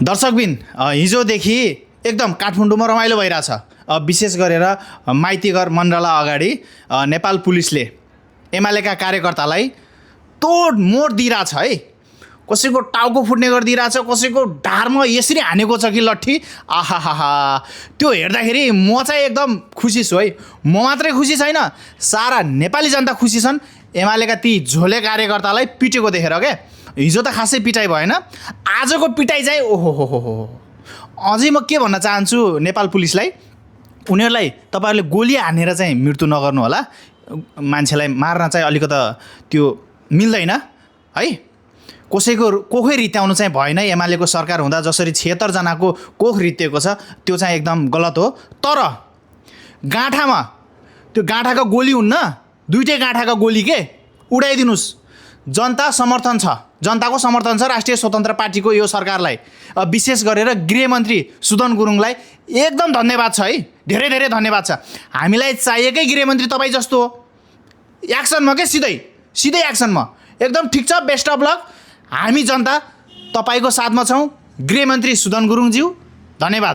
दर्शकबिन हिजोदेखि एकदम काठमाडौँमा रमाइलो भइरहेछ। विशेष गरेर माइतीघर मण्डला अगाडि नेपाल पुलिसले एमालेका कार्यकर्तालाई तोड मोड दिइरहेछ है। कसैको टाउको फुट्ने गरिदिइरहेछ, कसैको ढाडमा यसरी हानेको छ कि लट्ठी। आहाहा, त्यो हेर्दाखेरि म चाहिँ एकदम खुसी छु है। म मात्रै खुसी छैन, सारा नेपाली जनता खुसी छन् एमालेका ती झोले कार्यकर्तालाई पिटेको देखेर। क्या हिजो त खासै पिटाइ भएन, आजको पिटाइ चाहिँ ओहो हो हो। अझै म के भन्न चाहन्छु नेपाल पुलिसलाई, उनीहरूलाई तपाईँहरूले गोली हानेर चाहिँ मृत्यु नगर्नु होला। मान्छेलाई मार्न चाहिँ अलिकति त्यो मिल्दैन है। कसैको कोखै रित्याउनु चाहिँ भएन। एमालेको सरकार हुँदा जसरी 76 जनाको कोख रित्तिएको छ त्यो चाहिँ एकदम गलत हो। तर गाँठामा त्यो गाँठाको गोली हुन्न, दुईटै गाँठाको गोली के उडाइदिनुस्। जनता समर्थन छ, जनताको समर्थन छ राष्ट्रिय स्वतन्त्र पार्टीको यो सरकारलाई। विशेष गरेर गृहमन्त्री सुदन गुरुङलाई एकदम धन्यवाद छ है, धेरै धेरै धन्यवाद छ। हामीलाई चाहिएकै गृहमन्त्री तपाईँ जस्तो हो, एक्सनमा के सिधै एक्सनमा। एकदम ठिक छ, बेस्ट अफ लक। हामी जनता तपाईँको साथमा छौँ। गृहमन्त्री सुदन गुरुङज्यू धन्यवाद।